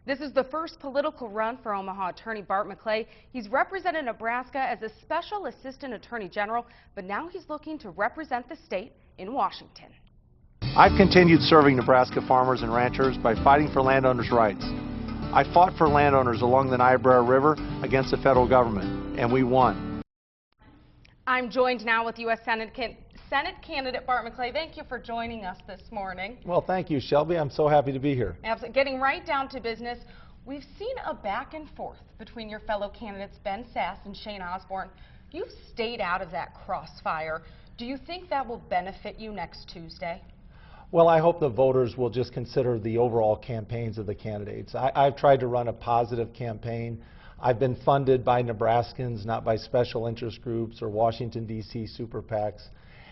This is the first political run for Omaha attorney Bart McLeay. He's represented Nebraska as a special assistant attorney general, but now he's looking to represent the state in Washington. I've continued serving Nebraska farmers and ranchers by fighting for landowners' rights. I fought for landowners along the Niobrara River against the federal government, and we won. I'm joined now with U.S. Senate candidate Bart McLeay. Thank you for joining us this morning. Well, thank you, Shelby. I'm so happy to be here. Getting right down to business, we've seen a back and forth between your fellow candidates Ben Sasse and Shane Osborne. You've stayed out of that crossfire. Do you think that will benefit you next Tuesday? Well, I hope the voters will just consider the overall campaigns of the candidates. I've tried to run a positive campaign. I've been funded by Nebraskans, not by special interest groups or Washington, D.C. super PACs.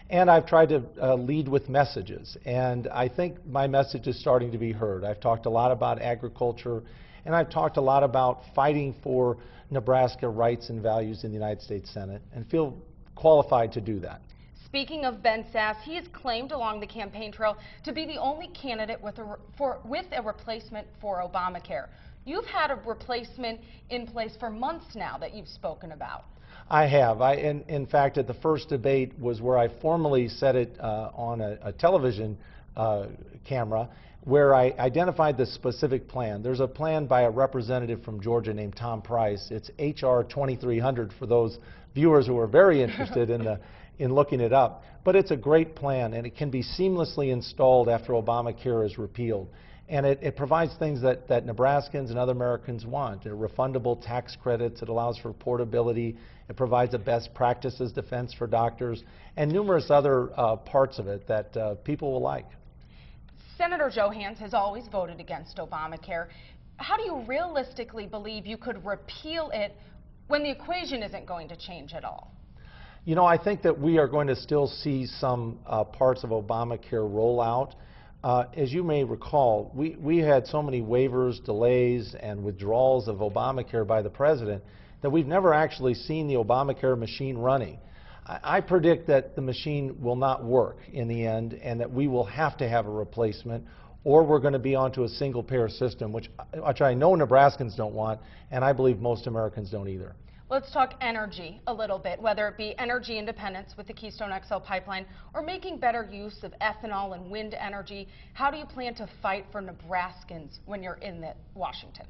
And I've tried to lead with messages. And I think my message is starting to be heard. I've talked a lot about agriculture, and I've talked a lot about fighting for Nebraska rights and values in the United States Senate, and feel qualified to do that. Speaking of Ben Sasse, he has claimed along the campaign trail to be the only candidate with a replacement for Obamacare. You've had a replacement in place for months now that you've spoken about. I have. In fact, at the first debate was where I formally said it on a television camera, where I identified the specific plan. There's a plan by a representative from Georgia named Tom Price. It's H.R. 2300 for those viewers who are very interested in looking it up. But it's a great plan, and it can be seamlessly installed after Obamacare is repealed. And it provides things that Nebraskans and other Americans want. Refundable tax credits, it allows for portability, it provides a best practices defense for doctors, and numerous other parts of it that people will like. Senator Johanns has always voted against Obamacare. How do you realistically believe you could repeal it when the equation isn't going to change at all? You know, I think that we are going to still see some parts of Obamacare roll out. As you may recall, we had so many waivers, delays, and withdrawals of Obamacare by the president that we've never actually seen the Obamacare machine running. I predict that the machine will not work in the end, and that we will have to have a replacement, or we're going to be onto a single-payer system, which I know Nebraskans don't want, and I believe most Americans don't either. Let's talk energy a little bit, whether it be energy independence with the Keystone XL pipeline or making better use of ethanol and wind energy. How do you plan to fight for Nebraskans when you're in Washington?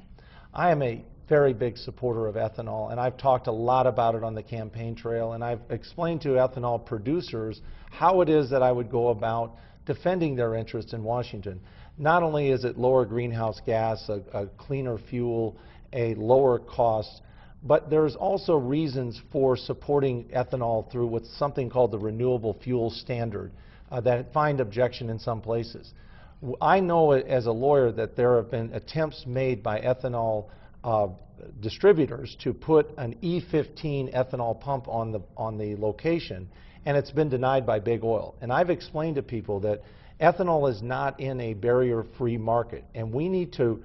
I am a very big supporter of ethanol, and I've talked a lot about it on the campaign trail, and I've explained to ethanol producers how it is that I would go about defending their interests in Washington. Not only is it lower greenhouse gas, a cleaner fuel, a lower cost, but there's also reasons for supporting ethanol through what's something called the Renewable Fuel Standard that find objection in some places. I know as a lawyer that there have been attempts made by ethanol distributors to put an E15 ethanol pump on the location, and it's been denied by big oil. And I've explained to people that ethanol is not in a barrier-free market, and we need to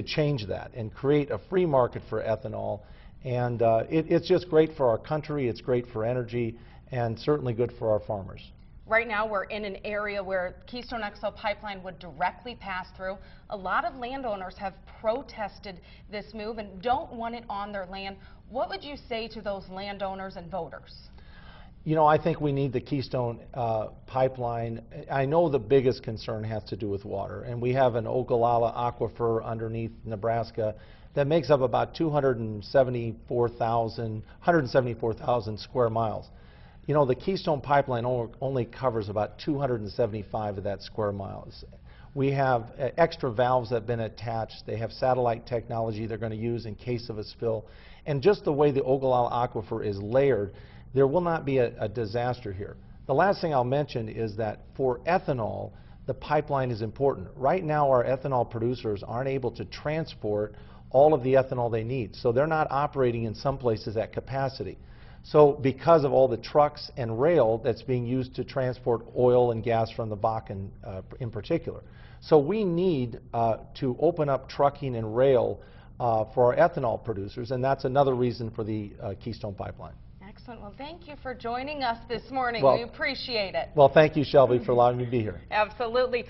change that and create a free market for ethanol. And it's just great for our country, it's great for energy, and certainly good for our farmers. Right now we're in an area where Keystone XL pipeline would directly pass through. A lot of landowners have protested this move and don't want it on their land. What would you say to those landowners and voters? You know, I think we need the Keystone pipeline. I know the biggest concern has to do with water, and we have an Ogallala aquifer underneath Nebraska that makes up about 174,000 square miles. You know, the Keystone pipeline only covers about 275 of that square miles. We have extra valves that have been attached. They have satellite technology they're going to use in case of a spill. And just the way the Ogallala aquifer is layered, there will not be a disaster here. The last thing I'll mention is that for ethanol, the pipeline is important. Right now, our ethanol producers aren't able to transport all of the ethanol they need, so they're not operating in some places at capacity. So because of all the trucks and rail that's being used to transport oil and gas from the Bakken in particular. So we need to open up trucking and rail for our ethanol producers, and that's another reason for the Keystone pipeline. Excellent. Well, thank you for joining us this morning. Well, we appreciate it. Well, thank you, Shelby, for allowing me to be here. Absolutely.